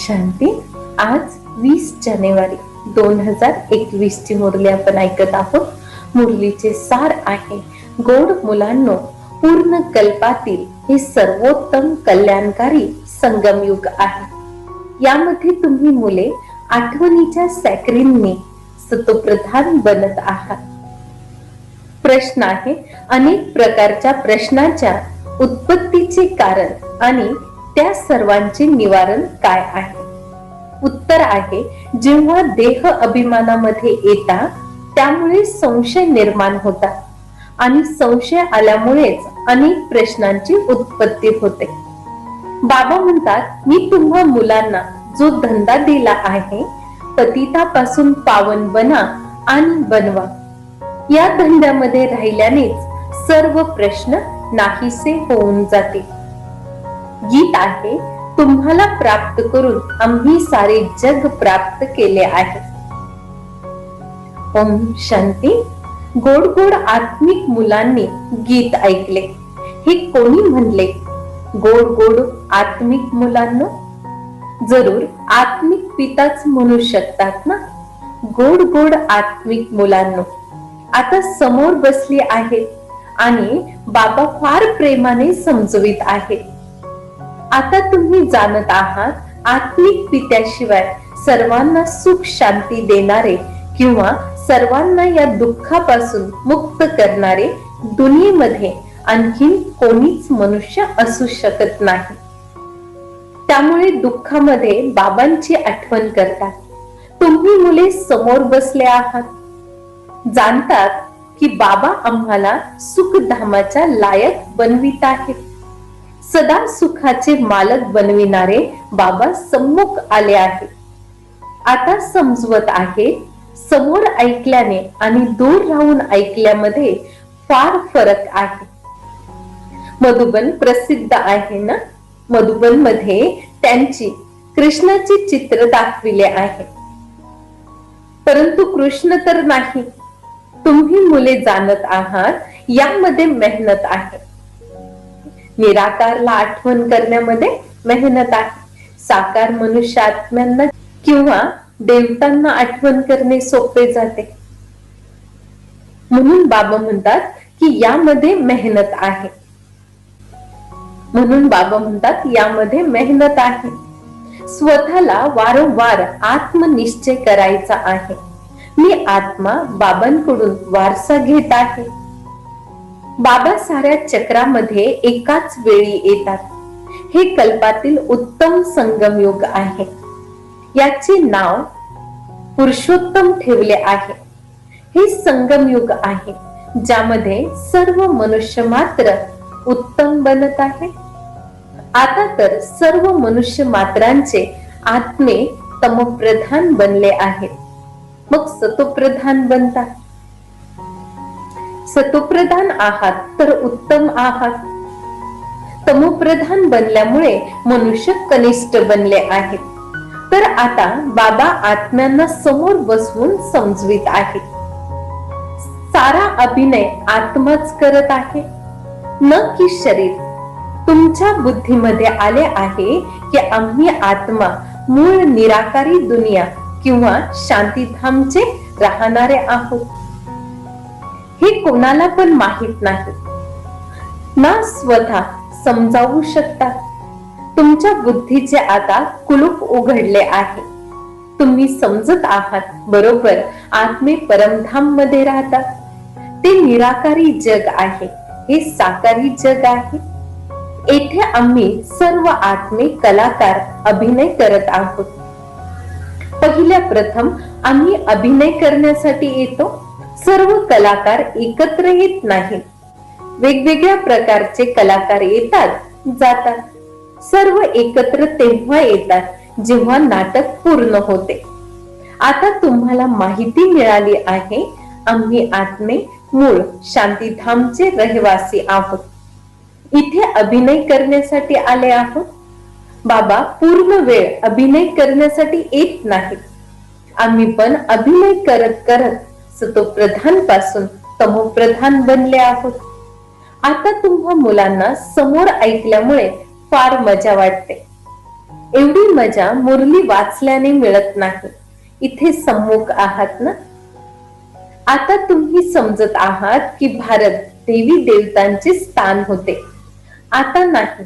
शांती. आज 20 जानेवारी 2021 ची मुरली आपण ऐकत आहोत. मुरलीचे सार आहे, गोड मुलांनो, पूर्ण कल्पातील हे सर्वोत्तम कल्याणकारी संगमयुग आहे. यामध्ये तुम्ही मुले आठवणीच्या सॅक्रिनने सतोप्रधान बनत आहात. प्रश्न आहे, अनेक प्रकारच्या प्रश्नाच्या उत्पत्तीचे कारण आणि त्या सर्वांचे निवारण काय आहे? उत्तर आहे, जेव्हा देह अभिमानामध्ये येतात त्यामुळे संशय निर्माण होतात आणि संशय आल्यामुळेच अनेक प्रश्नांची उत्पत्ती होते. बाबा म्हणतात, मी तुम्हा मुलांना जो धंदा दिला आहे, पतितापासून पावन बना आणि बनवा. या धंद्यामध्ये राहिल्यानेच सर्व प्रश्न नाहीसे होऊन जातील. गीत आहे, तुम्हाला प्राप्त करून आम्ही सारे जग प्राप्त केले आहे. ओम शांती. गोड गोड आत्मिक मुलांनी गीत ऐकले. हे कोणी म्हणले? गोड गोड आत्मिक मुलांना जरूर आत्मिक पिताच म्हणू शकतात ना. गोड गोड आत्मिक मुलांना आता समोर बसली आहेत आणि बाबा फार प्रेमाने समजवित आहेत. आता तुम्ही जाणत आहात, आत्मिक पित्याशिवाय सर्वांना सुख शांती देणारे किंवा सर्वांना या दुःखापासून मुक्त करणारे दुनियेमध्ये आणखीन कोणीच मनुष्य असू शकत नाही. त्यामुळे दुःखामध्ये बाबांची आठवण करतात. तुम्ही मुले समोर बसले आहात, जाणतात की बाबा आम्हाला सुखधामाच्या लायक बनवित आहेत. सदा सुखाचे मालक बनविणारे बाबा सम्मुख आले आहेत. आता समजवत आहे, समोर ऐकल्याने आणि दूर राहून ऐकल्यामध्ये फार फरक आहे. मधुबन प्रसिद्ध आहे ना. मधुबन मध्ये त्यांची कृष्णाचे चित्र दाखविले आहे, परंतु कृष्ण तर नाही. तुम्ही मुले जाणत आहात, यामध्ये मेहनत आहे. निराकारला आठवण करण्यामध्ये मेहनत आहे. साकार मनुष्य आत्म्यांना किंवा देवतांना आठवण करणे सोपे जाते. म्हणून बाबा म्हणतात की यामध्ये मेहनत आहे. म्हणून बाबा म्हणतात यामध्ये मेहनत आहे. स्वतःला वारंवार आत्मनिश्चय करायचा आहे. मी आत्मा बाबांकडून वारसा घेत आहे. बाबा साऱ्या चक्रामध्ये एकाच वेळी येतात. हे कल्पातील उत्तम संगमयुग आहे. याचे नाव पुरुषोत्तम ठेवले आहे. हे संगमयुग आहे ज्यामध्ये सर्व मनुष्य मात्र उत्तम बनत आहे. आता तर सर्व मनुष्य मात्रांचे आत्मे तमप्रधान बनले आहेत, मग सतोप्रधान बनतात. सतोप्रधान आहात तर उत्तम आहात. तमोप्रधान बनल्यामुळे मनुष्य कनिष्ठ बनले आहेत. तर आता बाबा आत्म्यांना समोर बसवून समजवित आहेत. सारा अभिनय आत्माच करत आहे, न की शरीर. तुमच्या बुद्धीमध्ये आले आहे की आम्ही आत्मा मूळ निराकारी दुनिया किंवा शांतीधामचे राहणारे आहोत. हे कोणाला पण माहित नाही ना. स्वतः समजावू शकतात. तुमच्या बुद्धीचे आता कुलूप उघडले आहे. तुम्ही समजत आहात, बरोबर आत्मे परमधाम मध्ये राहतात. ते निराकारी जग आहे, हे साकारी जग आहे. येथे आम्ही सर्व आत्मे कलाकार अभिनय करत आहोत. पहिल्या प्रथम आम्ही अभिनय करण्यासाठी येतो. सर्व कलाकार एकत्र येत नाहीत. वेगवेगळ्या प्रकारचे कलाकार येतात जातात. सर्व एकत्र तेव्हा येतात जेव्हा नाटक पूर्ण होते. आता तुम्हाला माहिती मिळाली आहे, आम्ही आत्मे मूळ शांतीधामचे रहिवासी आहोत. इथे अभिनय करण्यासाठी आले आहोत. बाबा पूर्ण वेळ अभिनय करण्यासाठी येत नाहीत. आम्ही पण अभिनय करत करत सतोप्रधान पासून तमोप्रधान बनले आहोत. आता तुम्हा मुलांना समोर ऐकल्यामुळे फार मजा वाटते. एवढी मजा मुरली वाचल्याने मिळत नाही. इथे सम्मुख आहात ना. आता तुम्ही समजत आहात की भारत देवी देवतांचे स्थान होते. आता नाही.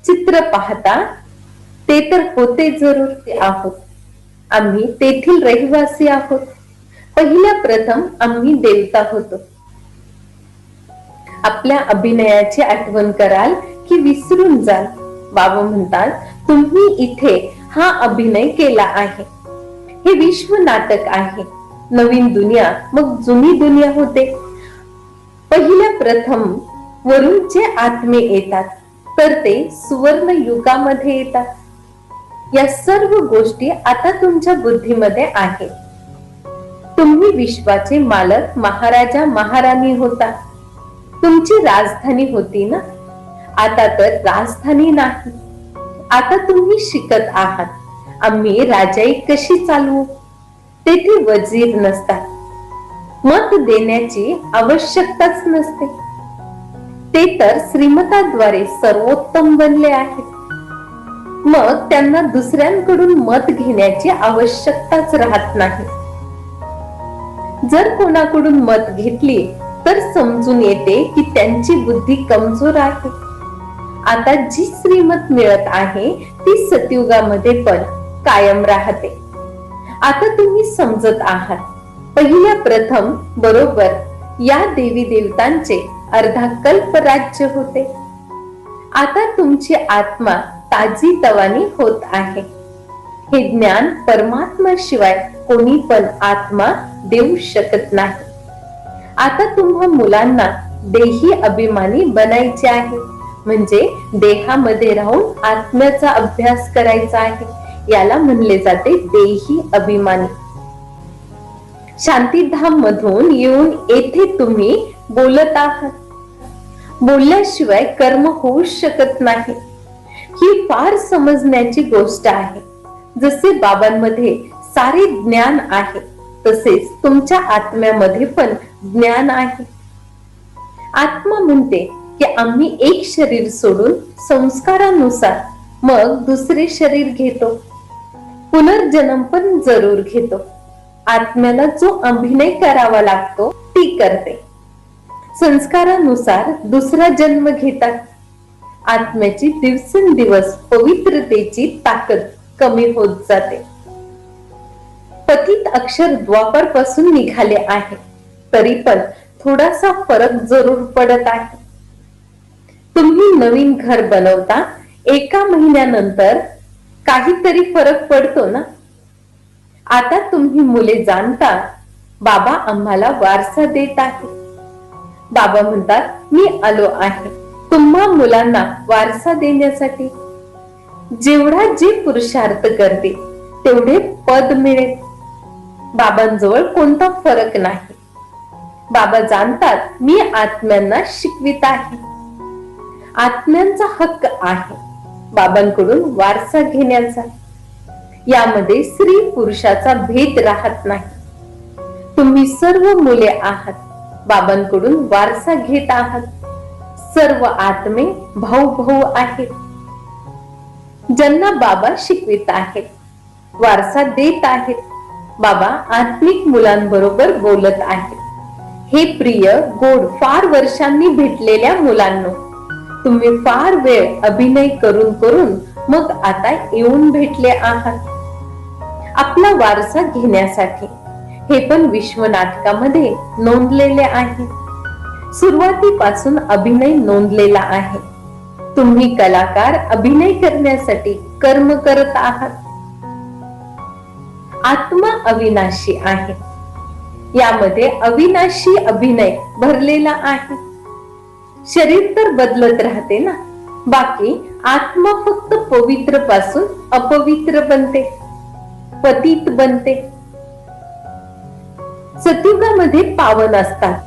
चित्र पाहता ते तर होते जरूर आहोत. आम्ही तेथील रहिवासी आहोत. पहिल्या प्रथम आम्ही देवता होतो. आपल्या अभिनयाची आठवण कराल की विसरून जाल. बाबा म्हणतात, तुम्ही इथे हा अभिनय केला आहे. हे विश्व नाटक आहे. नवीन दुनिया मग जुनी दुनिया होते. पहिल्या प्रथम वरून जे आत्मे येतात तर ते सुवर्ण युगामध्ये येतात. या सर्व गोष्टी आता तुमच्या बुद्धीमध्ये आहेत. तुम्ही विश्वाचे मालक महाराजा महाराणी होता. तुमची राजधानी होती ना. आता तर राजधानी नाही. आता तुम्ही शिकत आहात. आम्ही राजाई कशी चालवू. तेथे वजीर नसतात. मत देण्याची आवश्यकताच नसते. ते तर श्रीमताद्वारे सर्वोत्तम बनले आहेत. मग त्यांना दुसऱ्यांकडून मत घेण्याची आवश्यकताच राहत नाही. जर कोणाकडून मत घेतली तर समजून येते की त्यांची बुद्धी कमजोर आहे. आता जी श्रीमत मिळत आहे ती सतयुगामध्ये पण कायम राहते. आता तुम्ही समजत आहात. पहिल्या प्रथम बरोबर या देवी देवतांचे अर्धा कल्प राज्य होते. आता तुमची आत्मा ताजी तवानी होत आहे. हे ज्ञान परमात्मा शिवाय कोणी पण आत्मा देऊ शकत नाही. आता तुम्हा मुलांना देही अभिमानी बनायचे आहे. म्हणजे देहामध्ये राहून आत्म्याचा अभ्यास करायचा आहे. याला म्हणले जाते देही अभिमानी. शांतीधाम मधून येऊन येथे तुम्ही बोलत आहात. बोलल्याशिवाय कर्म होऊ शकत नाही. ही फार समजण्याची गोष्ट आहे. जसे बाबांमध्ये सारे ज्ञान आहे तसेच तुमच्या आत्म्यामध्ये पण ज्ञान आहे. आत्मा म्हणते की आम्ही एक शरीर सोडून संस्कारानुसार मग दुसरे शरीर घेतो. पुनर्जन्म पण जरूर घेतो. आत्म्याला जो अभिनय करावा लागतो ती करते. संस्कारानुसार दुसरा जन्म घेतात. आत्म्याची दिवसेंदिवस पवित्रतेची ताकद कमी होत जाते. पतित अक्षर द्वापर पासून निघाले आहे तरी पण थोडासा फरक जरूर पडत आहे. तुम्ही नवीन घर बनवता. एका महिन्यानंतर काहीतरी फरक पडतो ना. आता तुम्ही मुले जाणता बाबा आम्हाला वारसा देत आहे. बाबा म्हणतात, मी आलो आहे तुम्हा मुलांना वारसा देण्यासाठी. जेवढा जे पुरुषार्थ करते तेवढे पद मिळेल. बाबांजवळ कोणता फरक नाही. बाबा जाणतात मी आत्म्यांना शिकवित आहे. आत्म्यांचा हक्क आहे बाबांकडून वारसा घेण्याचा. यामध्ये स्त्री पुरुषाचा भेद राहत नाही. तुम्ही सर्व मुले आहात. बाबांकडून वारसा घेत आहात. सर्व आत्मे भाऊ भाऊ आहेत. ज्यांना बाबा शिकवित आहेत, वारसा देत आहेत. बाबा आत्मिक मुलांबरोबर बोलत आहेत. हे प्रिय गोड फार वर्षांनी भेटलेल्या मुलांनो, तुम्ही फार वेळ अभिनय करून करून मग आता येऊन भेटले आहात आपला वारसा घेण्यासाठी. हे पण विश्व नाटकामध्ये नोंदलेले आहे. सुरुवातीपासून अभिनय नोंदलेला आहे. तुम्ही कलाकार अभिनय करण्यासाठी कर्म करत आहात. आत्मा अविनाशी आहे. यामध्ये अविनाशी अभिनय भरलेला आहे. शरीर तर बदलत राहते ना. बाकी आत्मा फक्त पवित्र पासून अपवित्र बनते, पतित बनते. सतयुगामध्ये पावन असतात.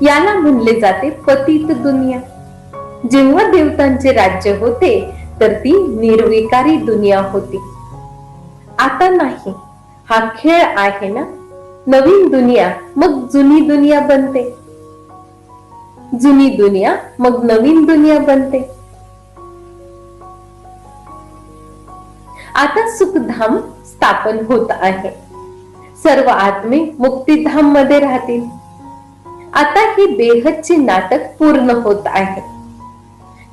याला म्हणले जाते पतित दुनिया. जेव्हा देवतांचे राज्य होते तर ती निर्विकारी दुनिया होती. आता नाही. हा खेळ आहे ना. नवीन दुनिया मग जुनी दुनिया बनते. जुनी दुनिया मग नवीन दुनिया बनते. आता सुखधाम स्थापन होत आहे. सर्व आत्मे मुक्तिधाम मध्ये राहतील. आता हे बेहदचे नाटक पूर्ण होत आहे.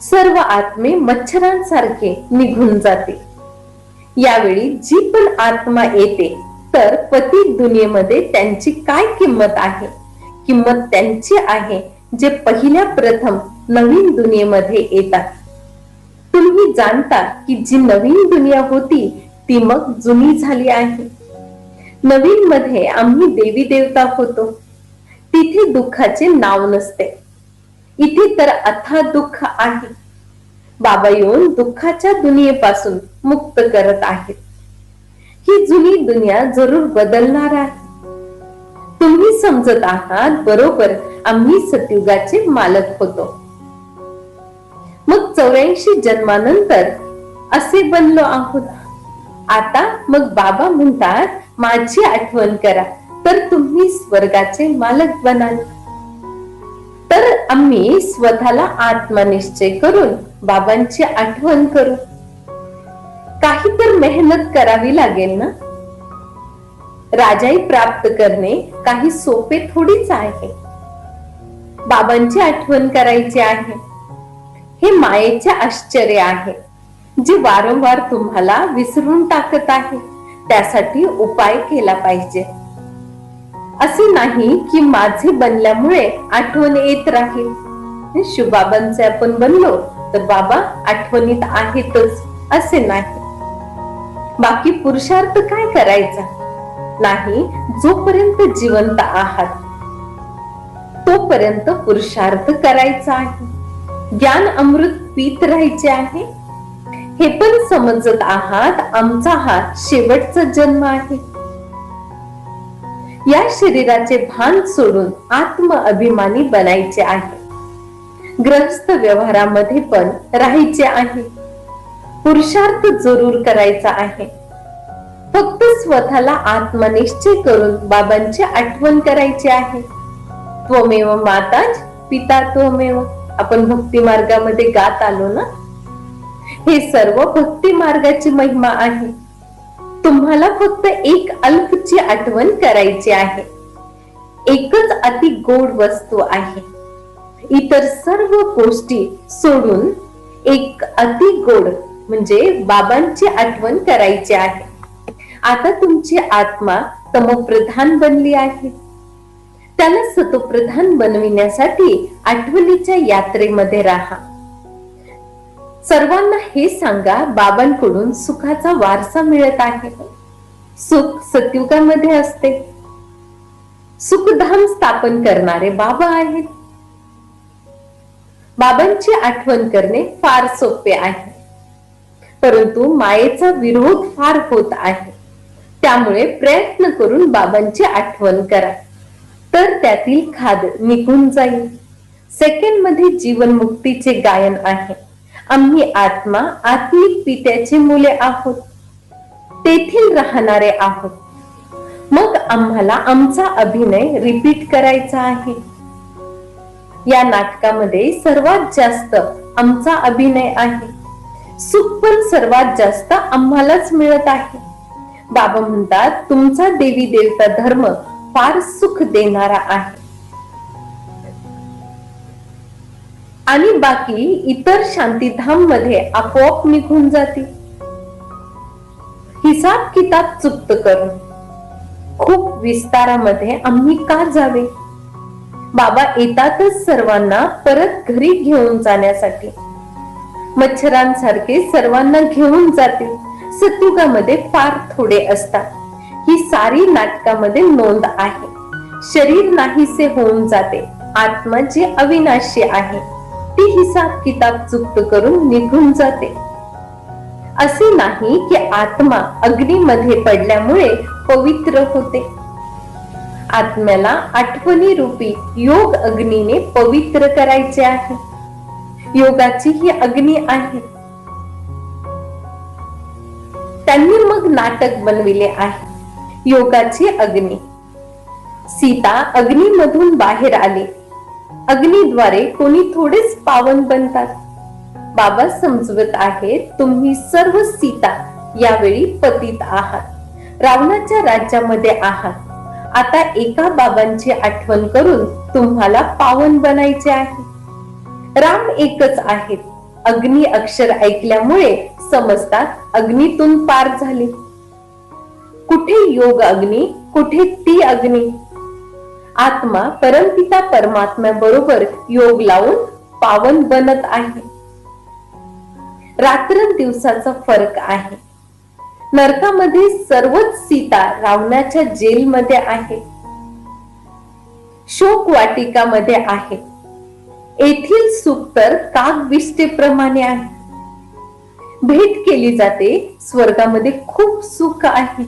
सर्व आत्मे मच्छरांसारखे निघून जातील. यावेळी जी पण आत्मा येते तर पतित दुनियेमध्ये त्यांची काय किंमत आहे? किंमत त्यांची आहे जे पहिल्या प्रथम नवीन दुनियेमध्ये येतात. तुम्ही जाणता की जी नवीन दुनिया होती ती मग जुनी झाली आहे. नवीन मध्ये आम्ही देवी देवता होतो. तिथे दुःखाचे नाव नसते. इथे तर अथाह दुःख आहे. बाबा येऊन दुःखाच्या दुनियेपासून मुक्त करत आहेत. ही जुनी दुनिया जरूर बदलणार आहे. तुम्ही समजत आहात बरोबर. आम्ही सतयुगाचे मालक होतो. मग 84 जन्मानंतर असे बनलो आहोत. आता मग बाबा म्हणतात माझी आठवण करा तर तुम्ही स्वर्गाचे मालक बनाल. तर आम्ही स्वतःला आत्मनिश्चय करून बाबांची आठवण करू. काही तर मेहनत करावी लागेल ना. राजाई प्राप्त करणे काही सोपे थोडीच आहे. बाबांची आठवण करायची आहे. हे मायेचे आश्चर्य आहे जे वारंवार तुम्हाला विसरून टाकत आहे. त्यासाठी उपाय केला पाहिजे. असे नाही की माझे बनल्यामुळे आठवण येत राहील. शिवबाबांचे आपण बनलो तर बाबा आठवणीत आहेतच असे नाही. बाकी पुरुषार्थ काय करायचा नाही. जोपर्यंत जिवंत आहात तोपर्यंत पुरुषार्थ करायचा आहे. ज्ञान अमृत पीत राहायचे आहे. हे पण समजत आहात आमचा हा शेवटचा जन्म आहे. या शरीराचे भान सोडून आत्म अभिमानी बनायचे आहे. गृहस्थ व्यवहारामध्ये पण राहायचे आहे. पुरुषार्थ जरूर करायचा आहे. फक्त स्वतःला आत्मनिश्चय करून बाबांची आठवण करायची आहे. त्वमेव माताच पिता त्वमेव. आपण भक्ती मार्गामध्ये गात आलो ना. हे सर्व भक्ती मार्गाची महिमा आहे. तुम्हाला फक्त एक अल्पची आठवण करायची आहे. एकच अति गोड वस्तू आहे. इतर सर्व गोष्टी सोडून एक अति गोड म्हणजे बाबांची आठवण करायची आहे. आता तुमची आत्मा तमोप्रधान बनली आहे. त्याला सतोप्रधान बनविण्यासाठी आठवणीच्या यात्रेमध्ये राहा. सर्वांना हे सांगा बाबांकडून सुखाचा वारसा मिळत आहे. सुख सतयुगामध्ये असते. सुखधाम स्थापन करणारे बाबा आहेत. बाबांची आठवण करणे फार सोपे आहे. परंतु मायेचा विरोध फार होत आहे. त्यामुळे प्रयत्न करून बाबांची आठवण करा तर त्यातील खाद निघून जाईल. सेकंड मध्ये जीवन मुक्तीचे गायन आहे. आम्ही आत्मा आत्मिक पित्याची मुले आहोत. तेथील राहणारे आहोत. मग आम्हाला आमचा अभिनय रिपीट करायचा आहे. या नाटकामध्ये सर्वात जास्त आमचा अभिनय आहे. सुख पण सर्वात जास्त आम्हालाच मिळत आहे. बाबा म्हणतात तुमचा देवी देवता धर्म फार सुख देणारा आहे. आणि बाकी इतर शांतीधाम मध्ये आपोआप निघून जातील. हिसाब किताब चुकत करून खूप विस्तारामध्ये आम्ही का जावे. बाबा येतातच सर्वांना परत घरी घेऊन जाण्यासाठी. मच्छरांसारखे सर्वांना घेऊन जातील. सतयुगामध्ये फार थोडे असतात. ही सारी नाटकामध्ये नोंद आहे. शरीर नाहीसे होऊन जाते. आत्मा जी अविनाशी आहे ती हिसाब किताब चुकत करून निघून जाते. असे नाही की आत्मा अग्नीमध्ये पडल्यामुळे पवित्र होते. आत्म्याला आठवणी रूपी योग अग्नीने पवित्र करायचे आहे. योगाची ही अग्नी आहे. त्यांनी मग नाटक बनविले आहे. योगाची अग्नी. सीता अग्नीमधून बाहेर आली. अग्नीद्वारे कोणी थोडेच पावन बनतात. बाबा समजवत आहेत तुम्ही सर्व सीता यावेळी पतित आहात, रावणाच्या राज्यामध्ये आहात. आता एका बाबांची आठवण करून तुम्हाला पावन बनायचे आहे. राम एकच आहेत. अग्नी अक्षर ऐकल्यामुळे समजतात अग्नीतून पार झाले. कुठे योग अग्नी, कुठे ती अग्नी. आत्मा परमपिता परमात्म्या बरोबर योग लावून पावन बनत आहे. रात्रंदिवसाचा फरक आहे. नरकामध्ये सर्वच सीता रावणाच्या जेलमध्ये आहे, शोक वाटिकामध्ये आहे. येथील सुख तर कागविष्टेप्रमाणे आहे. भेट केली जाते, स्वर्गामध्ये खूप सुख आहे.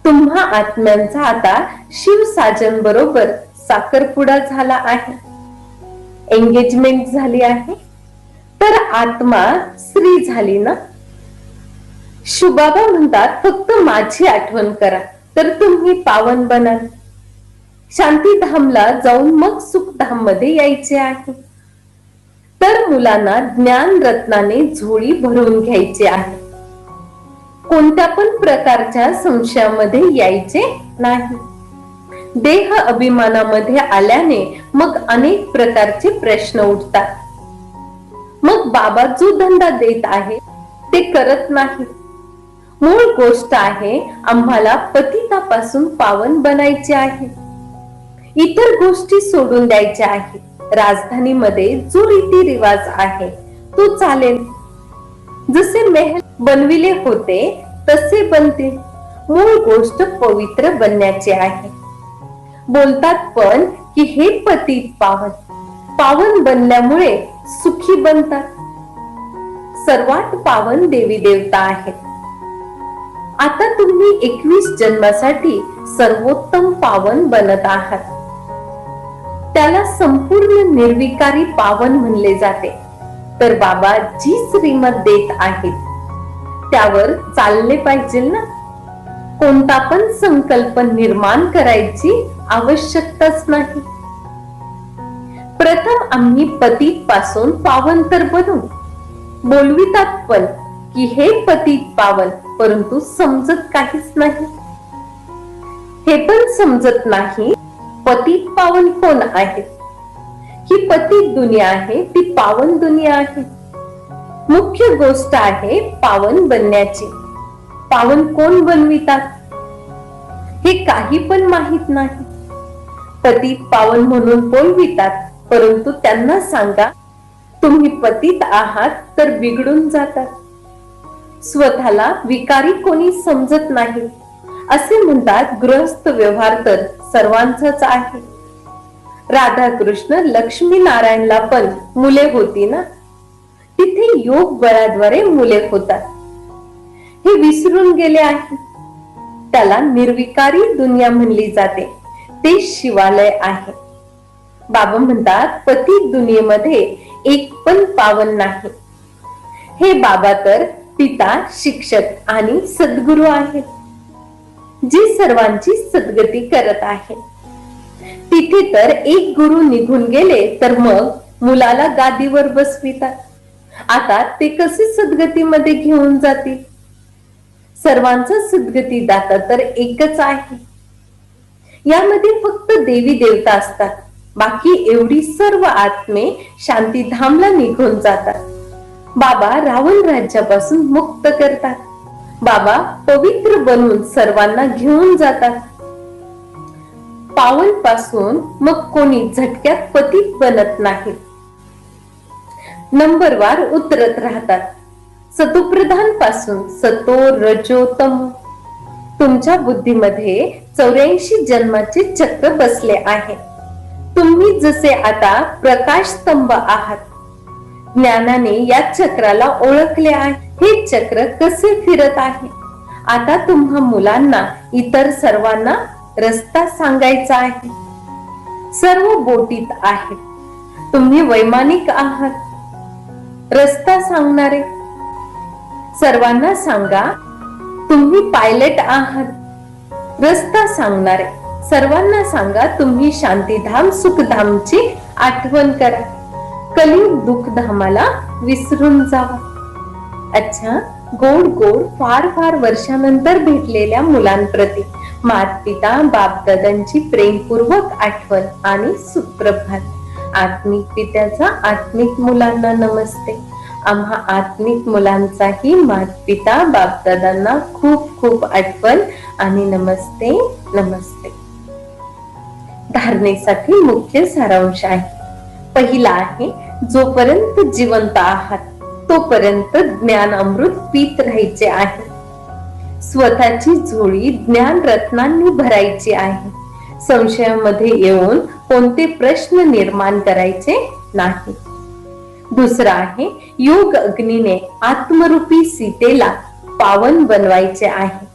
तुम्हा आत्म्यांचा आता शिवसाजन बरोबर साखरपुडा झाला आहे, एंगेजमेंट झाली आहे. तर आत्मा स्त्री झाली ना. शिवबाबा म्हणतात फक्त माझी आठवण करा तर तुम्ही पावन बनाल. शांतीधामला जाऊन मग सुखधाम मध्ये यायचे आहे. तर मुलांना ज्ञान रत्नाने झोळी भरून घ्यायची आहे. कोणत्या पण प्रकारच्या संशयामध्ये यायचे नाही. देह अभिमानामध्ये आल्याने मग अनेक प्रकारचे प्रश्न उठतात. मग बाबा जो धंदा देत आहे ते करत नाही. मूळ गोष्ट आहे आम्हाला पतितापासून पावन बनायचे आहे. इतर गोष्टी सोडून द्यायच्या आहेत. राजधानीमध्ये जो रीती रिवाज आहे तो चालेल. जसे महल बनविले होते तसे बनते. मूळ गोष्ट पवित्र बनण्याची आहे. बोलतात पण की हे पतित पावन, पावन बनल्यामुळे सुखी बनतात. सर्वात पावन देवी देवता आहेत. आता तुम्ही 21 जन्मासाठी सर्वोत्तम पावन बनत आहात. त्याला संपूर्ण निर्विकारी पावन म्हणले जाते. तर बाबा जी श्रीमत देत आहेत त्यावर चालले पाहिजे ना. कोणता पण संकल्प निर्माण करायची आवश्यकताच नाही. प्रथम आम्ही पतित पासून पावन तर बनू. बोलवितात पण की हे पतित पावन, परंतु समजत काहीच नाही. हे पण समजत नाही पतित पावन कोण आहे. ही पतित दुनिया आहे, ती पावन दुनिया आहे. मुख्य गोष्ट आहे पावन बनण्याची. पावन कोण बनवितात हे काही पण माहित नाही. पतित पावन म्हणून बोलवितात, परंतु त्यांना सांगा तुम्ही पतित आहात तर बिघडून जातात. स्वतःला विकारी कोणी समजत नाही. असे म्हणतात गृहस्थ व्यवहार तर सर्वांचाच आहे. राधाकृष्ण लक्ष्मी नारायणला पण मुले होती ना. तिथे योग बळाद्वारे मुले होतात. हे विसरून गेले आहे. त्याला निर्विकारी दुनिया म्हणली जाते. ते शिवालय आहे. बाबा म्हणतात पतित दुनियेमध्ये एक पण पावन नाही. हे बाबा तर पिता, शिक्षक आणि सद्गुरु आहेत, जे सर्वांची सद्गती करत आहे. तिथे तर एक गुरु निघून गेले तर मग मुलाला गादीवर बसवितात. आता ते कसे सद्गतीमध्ये घेऊन जातील. सर्वांचा सद्गती दाता तर एकच आहे. यामध्ये फक्त देवी देवता असतात. बाकी एवढी सर्व आत्मे शांतीधामला निघून जातात. बाबा रावण राज्यापासून मुक्त करतात. बाबा पवित्र बनवून सर्वांना घेऊन जातात. पावन पासून मग कोणी झटक्यात पतित बनत नाही. नंबरवार उतरत राहतात. सतोप्रधान पासून सतो रजो तम. तुमच्या बुद्धीमध्ये 84 जन्माचे चक्र बसले आहे. तुम्ही जसे आता प्रकाश स्तंभ आहात, ज्ञानाने या चक्राला ओळखले आहे. हे चक्र कसे फिरत आहे. आता तुम्हा मुलांना इतर सर्वांना रस्ता सांगायचा आहे. सर्व बोटीत आहेत. तुम्ही वैमानिक आहात, रस्ता सांगणारे. सर्वांना सांगा तुम्ही पायलट आहात, रस्ता सांगणारे. सर्वांना सांगा तुम्ही शांतीधाम सुखधामची आठवण करा. कलियुग दुःखधामाला विसरून जावा. अच्छा, गोड गोड फार फार वर्षानंतर भेटलेल्या मुलांप्रती माता-पिता बापदादांची प्रेमपूर्वक आठवण आणि सुप्रभात. आत्मिक पित्याचा आत्मिक मुलांना नमस्ते. आम्हा आत्मिक मुलांचाही माता-पिता बापदादांना खूप खूप आठवण आणि नमस्ते नमस्ते. धारणेसाठी मुख्य सारांश आहे. पहिला आहे, जोपर्यंत जिवंत आहात तोपर्यंत ज्ञान अमृत पीत राहायचे आहे. स्वतःची झोळी ज्ञान रत्नांनी भरायची आहे. संशयामध्ये येऊन कोणते प्रश्न निर्माण करायचे नाही. दुसरा आहे, योग अग्नीने आत्मरूपी सीतेला पावन बनवायचे आहे.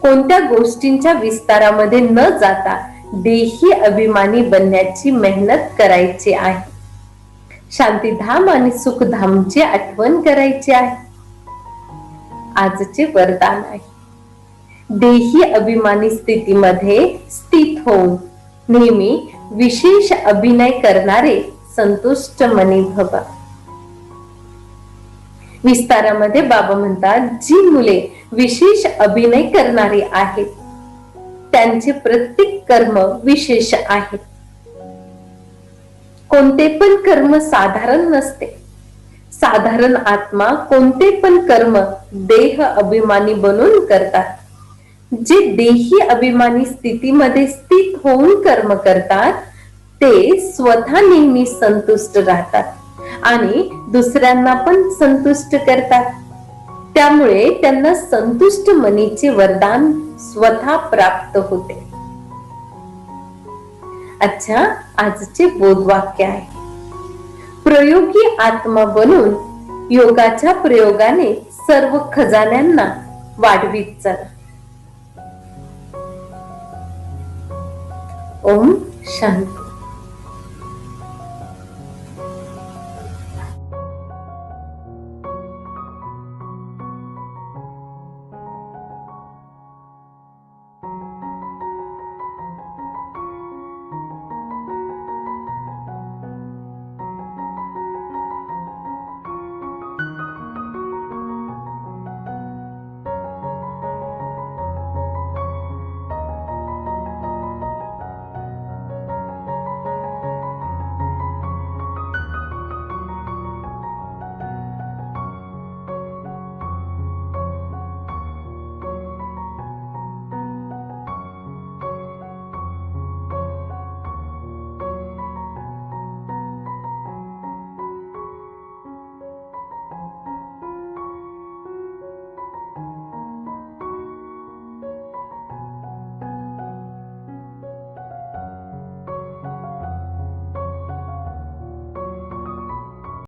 कोणत्या गोष्टींच्या विस्तारामध्ये न जाता देही अभिमानी बनण्याची मेहनत करायची आहे. शांतीधाम आणि सुखधामची आठवण करायची आहे. आजचे वरदान आहे, देही अभिमानी स्थितीमध्ये स्थित होऊन नेहमी विशेष अभिनय करणारे संतुष्ट मनी भव. विस्तारामध्ये बाबा म्हणतात, जी मुले विशेष अभिनय करणारी आहेत त्यांचे प्रत्येक कर्म विशेष आहे. कोणते पण कर्म साधारण नसते. साधारण आत्मा कोणते पण कर्म देह अभिमानी बनून करतात. जे देही अभिमानी स्थितीमध्ये स्थित होऊन कर्म करतात ते स्वतः नेहमी संतुष्ट राहतात आणि दुसऱ्यांना पण संतुष्ट करतात. त्यामुळे त्यांना संतुष्ट मनीचे वरदान स्वतः प्राप्त होते. अच्छा, आजचे बोधवाक्य आहे, प्रयोगी आत्मा बनून योगाच्या प्रयोगाने सर्व खजान्यांना वाढवीत चला. ओम शांती.